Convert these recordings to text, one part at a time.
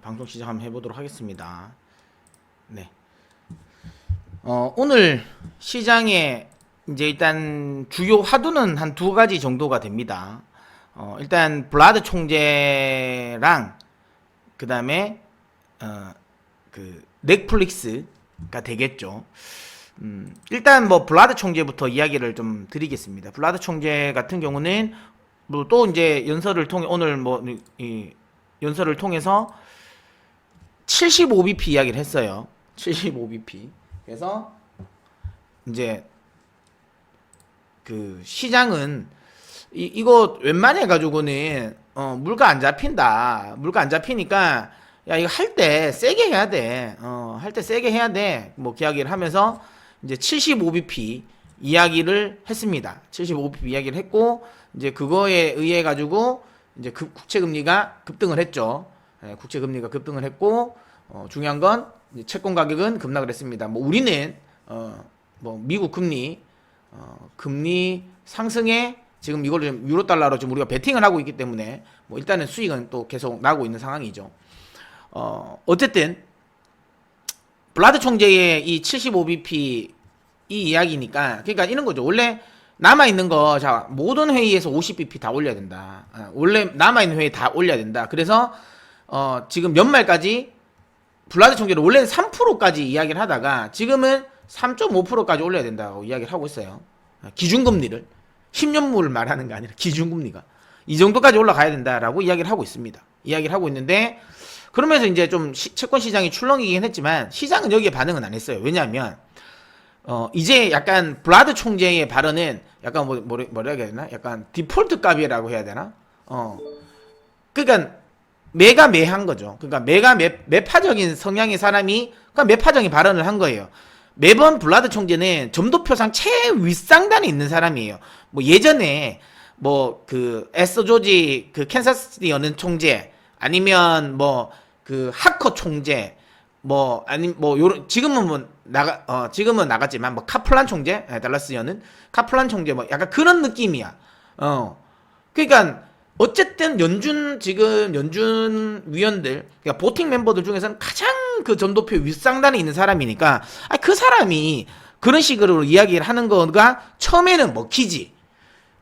방송 시작 한번 해보도록 하겠습니다. 네. 오늘 시장에 이제 일단 주요 화두는 한 두 가지 정도가 됩니다. 일단 블라드 총재랑 그 다음에 그 넷플릭스가 되겠죠. 일단 뭐 블라드 총재부터 이야기를 좀 드리겠습니다. 블라드 총재 같은 경우는 뭐 또 이제 연설을 통해 오늘 뭐 이 연설을 통해서 75bp 이야기를 했어요. 75bp. 그래서 이제 그 시장은 이거 웬만해 가지고는 물가 안 잡힌다. 물가 안 잡히니까 야 이거 할 때 세게 해야 돼. 할 때 세게 해야 돼. 뭐 이야기를 하면서 이제 75bp 이야기를 했습니다. 75bp 이야기를 했고 이제 그거에 의해 가지고 이제 국채 금리가 급등을 했죠. 국채 금리가 급등을 했고 중요한 건 채권 가격은 급락을 했습니다. 뭐 우리는 뭐 미국 금리 금리 상승에 지금 이걸 좀 유로 달러로 지금 우리가 베팅을 하고 있기 때문에 뭐 일단은 수익은 또 계속 나고 있는 상황이죠. 어쨌든 블라드 총재의 이 75bp 이 이야기니까 그러니까 이런 거죠. 원래 남아 있는 거 자 모든 회의에서 50bp 다 올려야 된다. 원래 남아 있는 회의 다 올려야 된다. 그래서 지금 연말까지 블라드 총재는 원래는 3%까지 이야기를 하다가 지금은 3.5%까지 올려야 된다고 이야기를 하고 있어요. 기준금리를 10년물을 말하는 게 아니라 기준금리가 이 정도까지 올라가야 된다라고 이야기를 하고 있습니다. 이야기를 하고 있는데 그러면서 이제 좀 채권 시장이 출렁이긴 했지만 시장은 여기에 반응은 안 했어요. 왜냐하면 이제 약간 블라드 총재의 발언은 약간 뭐라 해야 되나? 약간 디폴트 값이라고 해야 되나? 그러니까 매가 매한 거죠. 그러니까 매파적인 성향의 사람이 그러니까 매파적인 발언을 한 거예요. 매번 블라드 총재는 점도표상 최윗상단에 있는 사람이에요. 뭐 예전에 뭐 그 에스 조지 그 캔사스시티 여는 총재 아니면 뭐 그 하커 총재 뭐 아니 뭐 요런 지금은 뭐 지금은 나갔지만 뭐 카플란 총재 달라스 여는 카플란 총재 뭐 약간 그런 느낌이야. 그러니까 어쨌든 지금 연준 위원들 그러니까 보팅 멤버들 중에서는 가장 그 점도표 윗상단에 있는 사람이니까 그 사람이 그런 식으로 이야기를 하는 거가 처음에는 먹히지.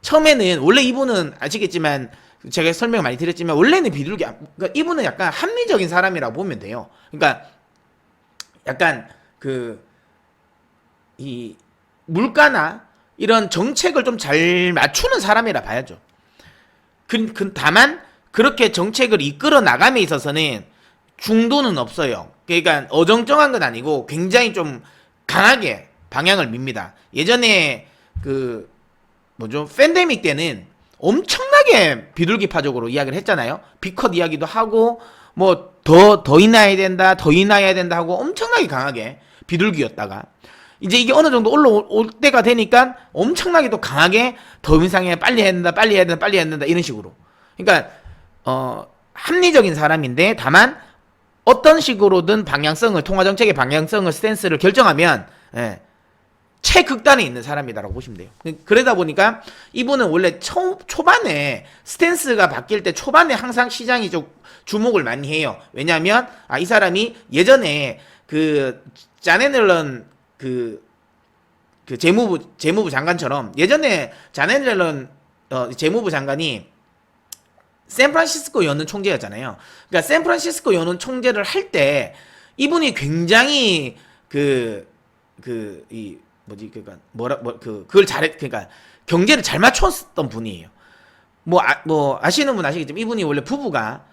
처음에는 원래 이분은 아시겠지만 제가 설명 많이 드렸지만 원래는 비둘기 그러니까 이분은 약간 합리적인 사람이라고 보면 돼요. 그러니까 약간 이 물가나 이런 정책을 좀 잘 맞추는 사람이라 봐야죠. 다만 그렇게 정책을 이끌어 나감에 있어서는 중도는 없어요. 그러니까 어정쩡한 건 아니고 굉장히 좀 강하게 방향을 밉니다. 예전에 그 뭐죠 팬데믹 때는 엄청나게 비둘기파적으로 이야기를 했잖아요. 비컷 이야기도 하고 뭐 더 인하해야 된다, 더 인하해야 된다 하고 엄청나게 강하게 비둘기였다가 이제 이게 어느 정도 올라올 때가 되니까 엄청나게 또 강하게 더 인상해 빨리 해야 된다, 빨리 해야 된다, 빨리 해야 된다 이런 식으로. 그러니까 합리적인 사람인데 다만 어떤 식으로든 방향성을 통화정책의 방향성을 스탠스를 결정하면 최극단에 있는 사람이다라고 보시면 돼요. 그러다 보니까 이분은 원래 초반에 스탠스가 바뀔 때 초반에 항상 시장이 좀 주목을 많이 해요. 왜냐하면 이 사람이 예전에 그 자넷 옐런 그 재무부 장관처럼 예전에 자넷 옐런 재무부 장관이 샌프란시스코 연은 총재였잖아요. 그러니까 샌프란시스코 연은 총재를 할 때 이분이 굉장히 그걸 잘했 그러니까 경제를 잘 맞췄던 분이에요. 아시는 분 아시겠지만 이분이 원래 부부가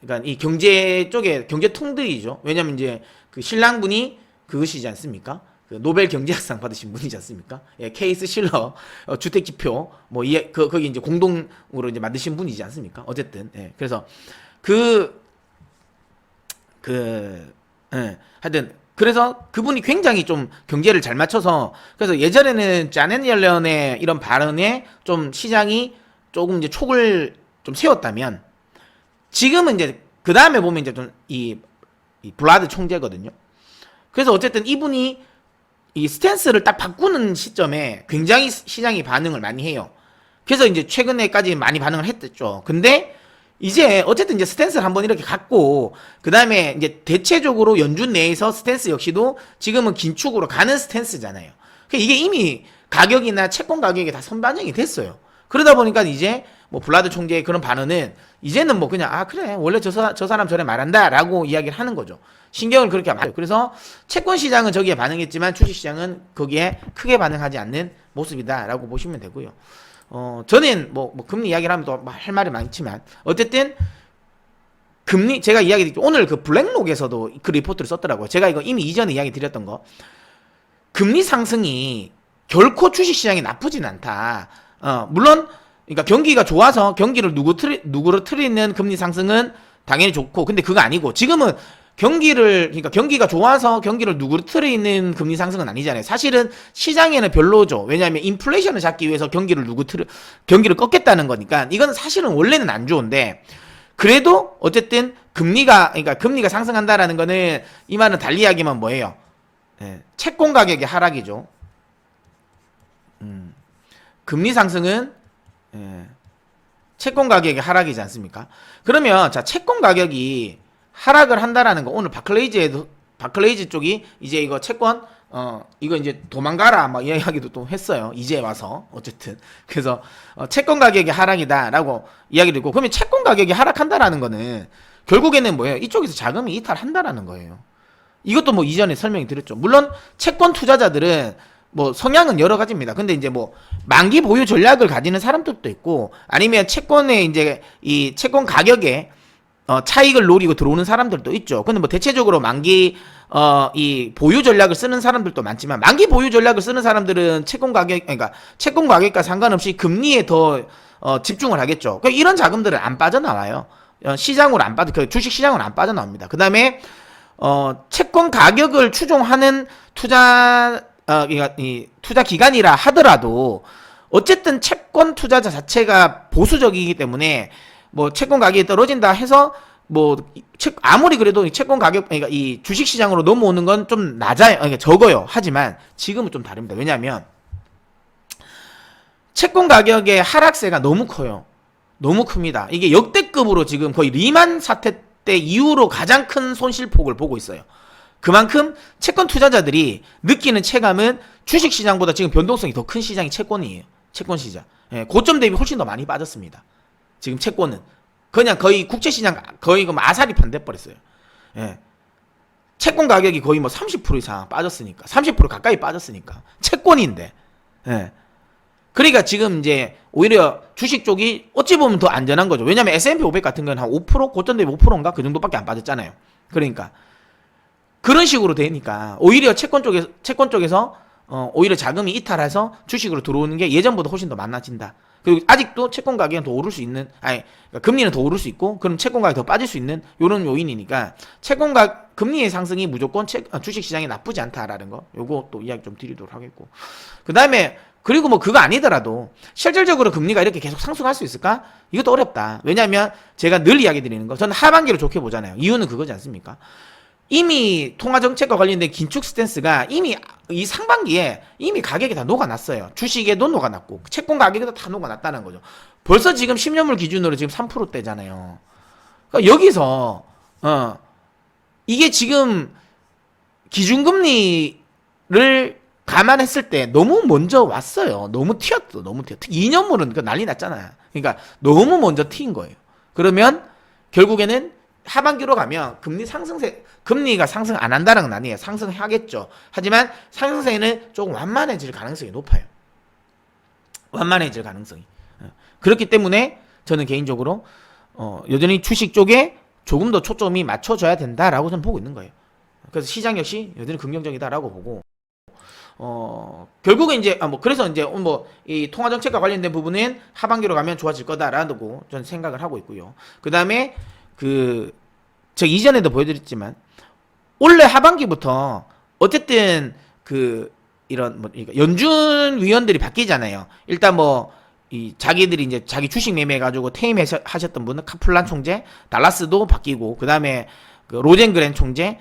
그러니까 이 경제 쪽에 경제 통들이죠. 왜냐면 이제 그 신랑분이 그것이지 않습니까? 그 노벨 경제학상 받으신 분이지 않습니까? 예, 케이스 실러 주택지표 거기 이제 공동으로 이제 만드신 분이지 않습니까? 어쨌든 그래서 하여튼 그래서 그분이 굉장히 좀 경제를 잘 맞춰서 그래서 예전에는 자넷 옐런의 이런 발언에 좀 시장이 조금 이제 촉을 좀 세웠다면 지금은 이제 그 다음에 보면 이제 좀 이 블라드 총재거든요. 그래서 어쨌든 이분이 이 스탠스를 딱 바꾸는 시점에 굉장히 시장이 반응을 많이 해요. 그래서 이제 최근에까지 많이 반응을 했었죠. 근데 이제 어쨌든 이제 스탠스를 한번 이렇게 갖고 그 다음에 이제 대체적으로 연준 내에서 스탠스 역시도 지금은 긴축으로 가는 스탠스잖아요. 이게 이미 가격이나 채권 가격이 다 선반영이 됐어요. 그러다 보니까 이제 뭐 블라드 총재의 그런 반응은 이제는 뭐 그냥 아 그래 원래 저 사람 저래 말한다라고 이야기를 하는 거죠. 신경을 그렇게 안 써요. 그래서 채권 시장은 저기에 반응했지만 주식 시장은 거기에 크게 반응하지 않는 모습이다라고 보시면 되고요. 저는 뭐 금리 이야기를 하면 또 할 말이 많지만 어쨌든 금리 제가 이야기 드릴게요. 오늘 그 블랙록에서도 그 리포트를 썼더라고요. 제가 이거 이미 이전에 이야기 드렸던 거. 금리 상승이 결코 주식 시장이 나쁘진 않다. 물론 그러니까 경기가 좋아서 경기를 누구로 틀리는 금리 상승은 당연히 좋고 근데 그거 아니고 지금은 그러니까 경기가 좋아서 경기를 누구르뜨리는 금리 상승은 아니잖아요. 사실은 시장에는 별로죠. 왜냐하면 인플레이션을 잡기 위해서 경기를 꺾겠다는 거니까 이건 사실은 원래는 안 좋은데 그래도 어쨌든 그러니까 금리가 상승한다라는 거는 이 말은 달리 이야기하면 뭐예요? 채권 가격의 하락이죠. 금리 상승은 채권 가격의 하락이지 않습니까? 그러면 자 채권 가격이 하락을 한다라는 거 오늘 바클레이즈 쪽이 이제 이거 채권 이거 이제 도망가라 막 이야기도 또 했어요. 이제 와서 어쨌든 그래서 채권 가격이 하락이다라고 이야기를 했고 그러면 채권 가격이 하락한다라는 거는 결국에는 뭐예요? 이쪽에서 자금이 이탈한다라는 거예요. 이것도 뭐 이전에 설명이 드렸죠. 물론 채권 투자자들은 뭐 성향은 여러 가지입니다. 근데 이제 뭐 만기 보유 전략을 가지는 사람들도 있고 아니면 채권에 이제 이 채권 가격에 차익을 노리고 들어오는 사람들도 있죠. 근데 뭐 대체적으로 만기 이 보유 전략을 쓰는 사람들도 많지만 만기 보유 전략을 쓰는 사람들은 그러니까 채권 가격과 상관없이 금리에 더 집중을 하겠죠. 그러니까 이런 자금들은 안 빠져나와요. 시장으로 그 주식 시장으로 안 빠져나옵니다. 그다음에 채권 가격을 추종하는 그러니까 이 투자 기관이라 하더라도 어쨌든 채권 투자자 자체가 보수적이기 때문에 뭐 채권 가격이 떨어진다 해서 뭐 아무리 그래도 채권 가격 그러니까 이 주식 시장으로 넘어오는 건 좀 낮아요. 그러니까 적어요. 하지만 지금은 좀 다릅니다. 왜냐하면 채권 가격의 하락세가 너무 커요. 너무 큽니다. 이게 역대급으로 지금 거의 리만 사태 때 이후로 가장 큰 손실폭을 보고 있어요. 그만큼 채권 투자자들이 느끼는 체감은 주식 시장보다 지금 변동성이 더 큰 시장이 채권이에요. 채권 시장. 고점 대비 훨씬 더 많이 빠졌습니다. 지금 채권은 그냥 거의 국채시장 거의 아사리 판돼 버렸어요. 채권 가격이 거의 뭐 30% 이상 빠졌으니까 30% 가까이 빠졌으니까 채권인데. 그러니까 지금 이제 오히려 주식 쪽이 어찌 보면 더 안전한 거죠. 왜냐면 S&P 500 같은 건 한 5% 고점 대비 5%인가 그 정도밖에 안 빠졌잖아요. 그러니까 그런 식으로 되니까 오히려 채권 쪽에서 오히려 자금이 이탈해서 주식으로 들어오는 게 예전보다 훨씬 더 많아진다. 그리고 아직도 채권 가격은 더 오를 수 있는, 그러니까 금리는 더 오를 수 있고, 그럼 채권 가격이 더 빠질 수 있는 요런 요인이니까 금리의 상승이 무조건 주식 시장이 나쁘지 않다라는 거, 요거 또 이야기 좀 드리도록 하겠고. 그 다음에 그리고 뭐 그거 아니더라도 실질적으로 금리가 이렇게 계속 상승할 수 있을까? 이것도 어렵다. 왜냐하면 제가 늘 이야기 드리는 거, 저는 하반기로 좋게 보잖아요. 이유는 그거지 않습니까? 이미 통화정책과 관련된 긴축 스탠스가 이미 이 상반기에 이미 가격이 다 녹아났어요. 주식에도 녹아났고 채권 가격에도 다 녹아났다는 거죠. 벌써 지금 10년물 기준으로 지금 3%대잖아요. 그러니까 여기서 이게 지금 기준금리를 감안했을 때 너무 먼저 왔어요. 너무 튀었어. 너무 튀어. 2년물은 난리 났잖아요. 그러니까 너무 먼저 튀인 거예요. 그러면 결국에는 하반기로 가면 금리가 상승 안 한다는 건 아니에요. 상승하겠죠. 하지만 상승세는 조금 완만해질 가능성이 높아요. 완만해질 가능성이. 그렇기 때문에 저는 개인적으로 여전히 주식 쪽에 조금 더 초점이 맞춰져야 된다라고 저는 보고 있는 거예요. 그래서 시장 역시 여전히 긍정적이다라고 보고 결국은 이제 그래서 이제 이 통화 정책과 관련된 부분은 하반기로 가면 좋아질 거다라고 저는 생각을 하고 있고요. 그 다음에 제가 이전에도 보여드렸지만 올해 하반기부터 어쨌든 그러니까 연준 위원들이 바뀌잖아요. 일단 자기들이 이제 자기 주식 매매 가지고 퇴임하셨던 분은 카플란 총재, 달라스도 바뀌고, 그 다음에 로젠그렌 총재,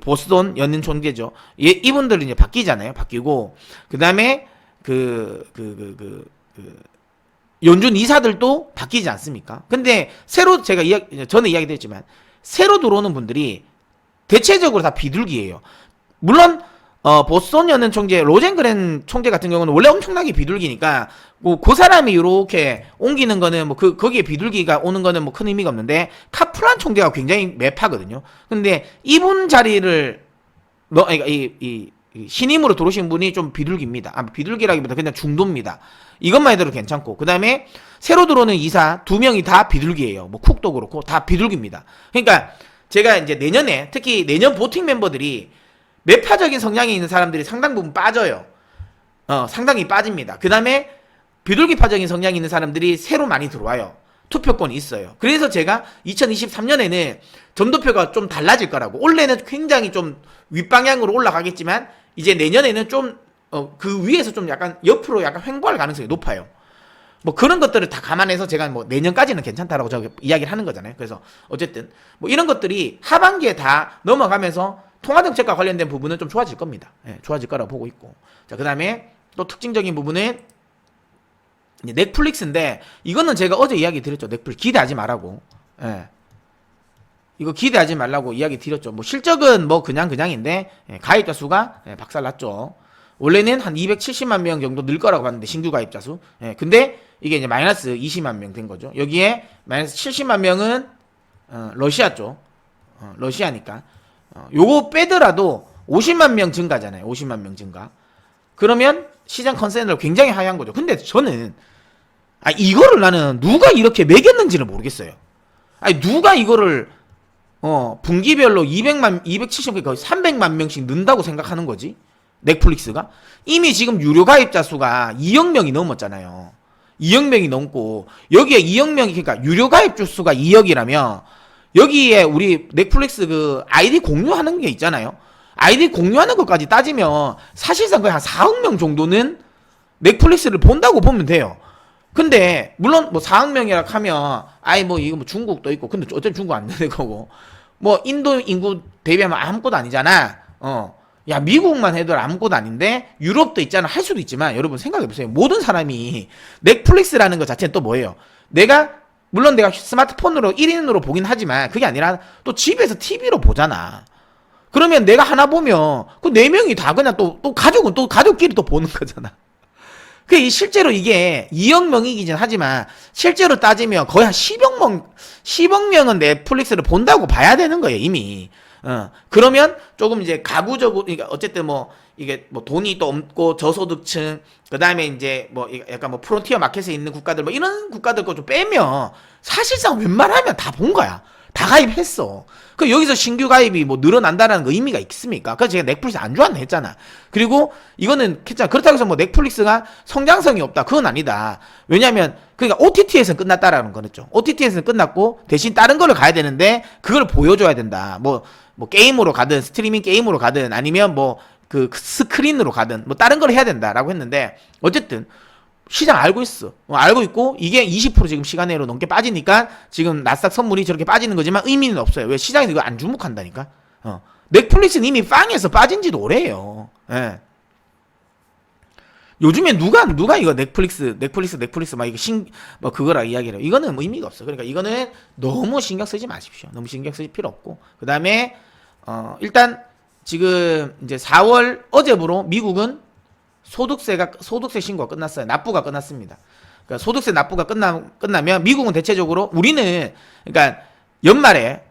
보스턴 연은 총재죠. 이분들이 이제 바뀌잖아요. 바뀌고, 그 다음에 연준 이사들도 바뀌지 않습니까? 근데 새로 제가 전에 이야기 드렸지만 새로 들어오는 분들이 대체적으로 다 비둘기예요. 물론 보스턴 연은 총재 로젠그렌 총재 같은 경우는 원래 엄청나게 비둘기니까 뭐 그 사람이 이렇게 옮기는 거는 뭐 거기에 비둘기가 오는 거는 뭐 큰 의미가 없는데 카플란 총재가 굉장히 매파거든요. 근데 이분 자리를 이 신임으로 들어오신 분이 좀 비둘기입니다. 비둘기라기보다 그냥 중도입니다. 이것만 해도 괜찮고 그 다음에 새로 들어오는 이사 2명이 다 비둘기예요. 뭐 쿡도 그렇고 다 비둘기입니다. 그러니까 제가 이제 내년에 특히 내년 보팅 멤버들이 매파적인 성향이 있는 사람들이 상당 부분 빠져요. 상당히 빠집니다. 그 다음에 비둘기파적인 성향이 있는 사람들이 새로 많이 들어와요. 투표권이 있어요. 그래서 제가 2023년에는 점도표가 좀 달라질 거라고. 올해는 굉장히 좀 윗방향으로 올라가겠지만 이제 내년에는 좀 그 위에서 좀 약간 옆으로 약간 횡보할 가능성이 높아요. 뭐 그런 것들을 다 감안해서 제가 뭐 내년까지는 괜찮다라고 저기 이야기를 하는 거잖아요. 그래서 어쨌든 뭐 이런 것들이 하반기에 다 넘어가면서 통화정책과 관련된 부분은 좀 좋아질 겁니다. 예, 좋아질 거라고 보고 있고. 자, 그 다음에 또 특징적인 부분은 이제 넷플릭스인데 이거는 제가 어제 이야기 드렸죠. 넷플릭스 기대하지 말라고. 예. 이거 기대하지 말라고 이야기 드렸죠. 뭐 실적은 뭐 그냥인데 가입자 수가 박살났죠. 원래는 한 270만 명 정도 늘 거라고 봤는데 신규 가입자 수. 근데 이게 이제 마이너스 20만 명 된 거죠. 여기에 마이너스 70만 명은 러시아 쪽. 러시아니까. 요거 빼더라도 50만 명 증가잖아요. 50만 명 증가. 그러면 시장 컨센서스가 굉장히 하향 거죠. 근데 저는 이거를 나는 누가 이렇게 매겼는지를 모르겠어요. 누가 이거를 분기별로 200만 270 거의 300만 명씩 는다고 생각하는 거지? 넷플릭스가 이미 지금 유료 가입자 수가 2억 명이 넘었잖아요. 2억 명이 넘고 여기에 2억 명이 그러니까 유료 가입자 수가 2억이라면 여기에 우리 넷플릭스 그 아이디 공유하는 게 있잖아요. 아이디 공유하는 것까지 따지면 사실상 거의 한 4억 명 정도는 넷플릭스를 본다고 보면 돼요. 근데 물론 뭐 4억 명이라 하면 뭐 이거 뭐 중국도 있고 근데 어차피 중국 안 되는 거고 뭐 인도 인구 대비하면 아무것도 아니잖아. 야 미국만 해도 아무것도 아닌데 유럽도 있잖아. 할 수도 있지만 여러분 생각해보세요. 모든 사람이 넷플릭스라는 것 자체는 또 뭐예요? 물론 내가 스마트폰으로 1인으로 보긴 하지만 그게 아니라 또 집에서 TV로 보잖아. 그러면 내가 하나 보면 그 4명이 다 그냥 또 가족은 또 가족끼리 또 보는 거잖아. 실제로 이게 2억 명이긴 하지만 실제로 따지면 거의 한 10억 명은 넷플릭스를 본다고 봐야 되는 거예요, 이미. 그러면 조금 이제 가구적으로, 그러니까 어쨌든 뭐 이게 뭐 돈이 또 없고 저소득층, 그 다음에 이제 뭐 약간 뭐 프론티어 마켓에 있는 국가들 뭐 이런 국가들 거 좀 빼면 사실상 웬만하면 다 본 거야. 다 가입했어. 여기서 신규 가입이 뭐 늘어난다는 거 의미가 있습니까? 그래서 제가 넷플릭스 안 좋아한다 했잖아. 그리고 이거는 그렇다고 해서 뭐 넷플릭스가 성장성이 없다. 그건 아니다. 왜냐면 그러니까 OTT에서는 끝났다라는 거였죠. OTT에서는 끝났고 대신 다른 거를 가야 되는데 그걸 보여줘야 된다. 뭐 게임으로 가든 스트리밍 게임으로 가든 아니면 뭐 그 스크린으로 가든 뭐 다른 걸 해야 된다라고 했는데 어쨌든 시장 알고 있어. 알고 있고 이게 20% 지금 시간으로 넘게 빠지니까 지금 나스닥 선물이 저렇게 빠지는 거지만 의미는 없어요. 왜? 시장이 이거 안 주목한다니까. 넷플릭스는 이미 빵에서 빠진 지도 오래예요. 예. 요즘에 누가 이거 넷플릭스 막 이거 뭐 그거라 이야기를. 이거는 뭐 의미가 없어. 그러니까 이거는 너무 신경 쓰지 마십시오. 너무 신경 쓰실 필요 없고. 그다음에 일단 지금 이제 4월 어제부로 미국은 소득세 신고가 끝났어요. 납부가 끝났습니다. 그러니까 소득세 납부가 끝나면 미국은 대체적으로 우리는 그러니까 연말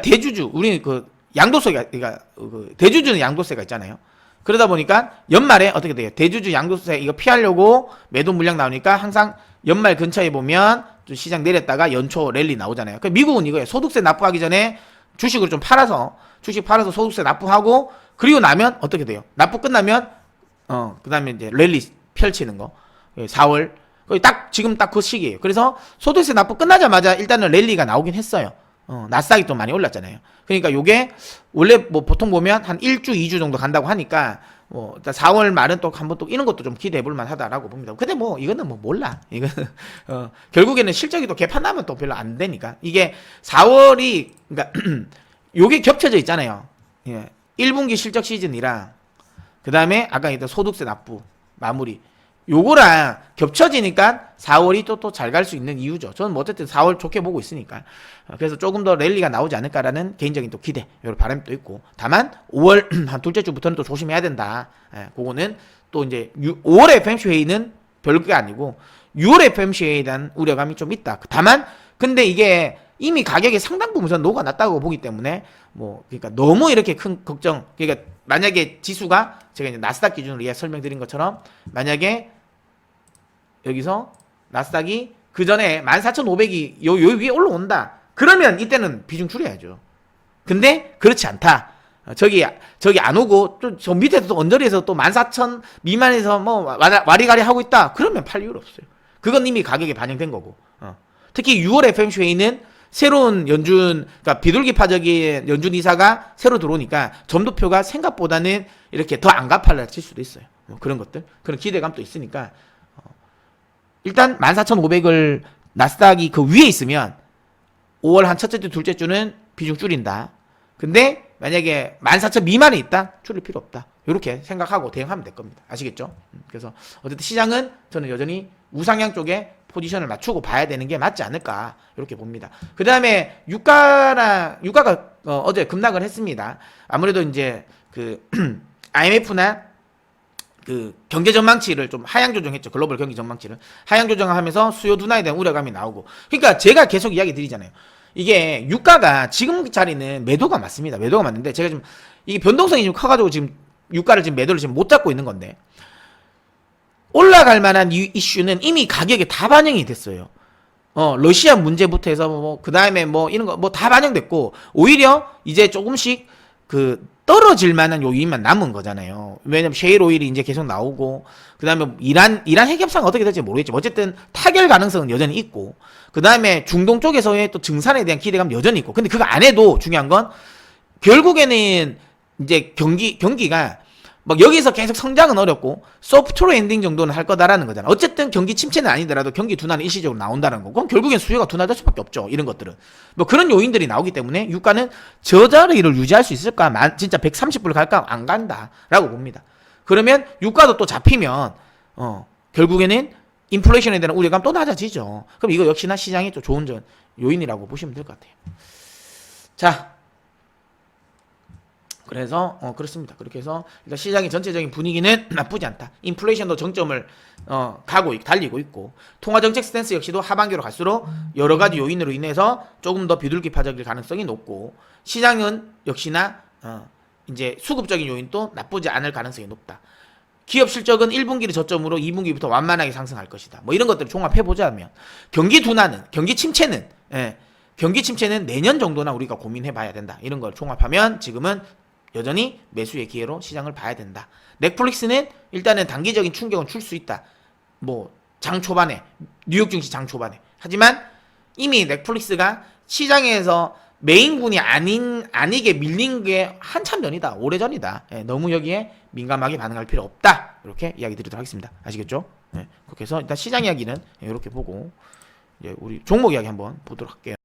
대주주 우리는 그 양도세가 그러니까 그 대주주는 양도세가 있잖아요. 그러다 보니까 연말에 어떻게 돼요? 대주주 양도세 이거 피하려고 매도 물량 나오니까 항상 연말 근처에 보면 좀 시장 내렸다가 연초 랠리 나오잖아요. 그러니까 미국은 이거예요. 소득세 납부하기 전에 주식을 좀 주식 팔아서 소득세 납부하고 그리고 나면 어떻게 돼요? 납부 끝나면 그 다음에 이제 랠리 펼치는 거. 4월. 지금 딱 그 시기예요. 그래서 소득세 납부 끝나자마자 일단은 랠리가 나오긴 했어요. 나스닥이 또 많이 올랐잖아요. 그러니까 요게 원래 뭐 보통 보면 한 1주, 2주 정도 간다고 하니까 뭐 일단 4월 말은 또 한번 또 이런 것도 좀 기대해 볼 만하다라고 봅니다. 근데 뭐 이거는 뭐 몰라. 이거는 결국에는 실적이 또 개판 나면 또 별로 안 되니까. 이게 4월이 그러니까 요게 겹쳐져 있잖아요. 예. 1분기 실적 시즌이랑 그 다음에 아까 얘기했던 소득세 납부 마무리 요거랑 겹쳐지니까 4월이 또 잘 갈 수 있는 이유죠. 저는 뭐 어쨌든 4월 좋게 보고 있으니까. 그래서 조금 더 랠리가 나오지 않을까라는 개인적인 또 기대, 요런 바람이 또 있고. 다만 5월 한 둘째 주부터는 또 조심해야 된다. 그거는 또 이제 5월 FMC 회의는 별게 아니고 6월 FMC 회의에 대한 우려감이 좀 있다. 다만 근데 이게 이미 가격이 상당 부분 전 녹아났다고 보기 때문에 뭐 그러니까 너무 이렇게 큰 걱정. 그러니까 만약에 지수가 제가 이제 나스닥 기준으로 이해 설명드린 것처럼 만약에 여기서 나스닥이 그 전에 14,500이 요 위에 올라온다. 그러면 이때는 비중 줄여야죠. 근데 그렇지 않다. 저기 안 오고 또 저 밑에서 또 언저리에서 또 14,000 미만에서 뭐 와리가리 하고 있다. 그러면 팔 이유가 없어요. 그건 이미 가격에 반영된 거고. 특히 6월 FMC 회의는 새로운 그러니까 비둘기파적인 연준 이사가 새로 들어오니까 점도표가 생각보다는 이렇게 더 안 가팔라칠 수도 있어요. 뭐 그런 것들, 그런 기대감도 있으니까 일단 14,500을 나스닥이 그 위에 있으면 5월 한 첫째 주, 둘째 주는 비중 줄인다. 근데 만약에 14,000 미만에 있다? 줄일 필요 없다. 이렇게 생각하고 대응하면 될 겁니다. 아시겠죠? 그래서 어쨌든 시장은 저는 여전히 우상향 쪽에 포지션을 맞추고 봐야 되는 게 맞지 않을까 이렇게 봅니다. 그 다음에 유가가 어제 급락을 했습니다. 아무래도 이제 그 IMF나 그 경제 전망치를 좀 하향 조정했죠. 글로벌 경기 전망치를 하향 조정하면서 수요 둔화에 대한 우려감이 나오고. 그러니까 제가 계속 이야기 드리잖아요. 이게 유가가 지금 자리는 매도가 맞습니다. 매도가 맞는데 제가 좀 이게 변동성이 좀 커가지고 지금 유가를 지금 매도를 지금 못 잡고 있는 건데 올라갈 만한 이슈는 이미 가격에 다 반영이 됐어요. 러시아 문제부터 해서 그 다음에 뭐 이런 거 뭐 다 반영됐고 오히려 이제 조금씩 그 떨어질 만한 요인만 남은 거잖아요. 왜냐면 셰일 오일이 이제 계속 나오고 그 다음에 이란 핵 협상 어떻게 될지 모르겠지만 어쨌든 타결 가능성은 여전히 있고 그 다음에 중동 쪽에서의 또 증산에 대한 기대감 여전히 있고 근데 그거 안 해도 중요한 건 결국에는 이제 경기가 막 여기서 계속 성장은 어렵고 소프트웨어 엔딩 정도는 할 거다라는 거잖아. 어쨌든 경기 침체는 아니더라도 경기 둔화는 일시적으로 나온다는 거고 그럼 결국엔 수요가 둔화될 수밖에 없죠. 이런 것들은 뭐 그런 요인들이 나오기 때문에 유가는 저 자리를 유지할 수 있을까? 진짜 130불 갈까? 안 간다라고 봅니다. 그러면 유가도 또 잡히면 결국에는 인플레이션에 대한 우려감 또 낮아지죠. 그럼 이거 역시나 시장이 또 좋은 요인이라고 보시면 될 것 같아요. 자. 그래서 그렇습니다. 그렇게 해서 일단 시장의 전체적인 분위기는 나쁘지 않다. 인플레이션도 정점을 달리고 있고 통화 정책 스탠스 역시도 하반기로 갈수록 여러 가지 요인으로 인해서 조금 더 비둘기파적일 가능성이 높고 시장은 역시나 이제 수급적인 요인도 나쁘지 않을 가능성이 높다. 기업 실적은 1분기를 저점으로 2분기부터 완만하게 상승할 것이다. 뭐 이런 것들을 종합해 보자면 경기 침체는 내년 정도나 우리가 고민해 봐야 된다. 이런 걸 종합하면 지금은 여전히 매수의 기회로 시장을 봐야 된다. 넷플릭스는 일단은 단기적인 충격은 줄 수 있다. 뭐 장 초반에 뉴욕 증시 장 초반에. 하지만 이미 넷플릭스가 시장에서 메인군이 아니게 밀린 게 한참 전이다. 오래전이다. 너무 여기에 민감하게 반응할 필요 없다. 이렇게 이야기 드리도록 하겠습니다. 아시겠죠? 그렇게 해서 일단 시장 이야기는 이렇게 보고 이제 우리 종목 이야기 한번 보도록 할게요.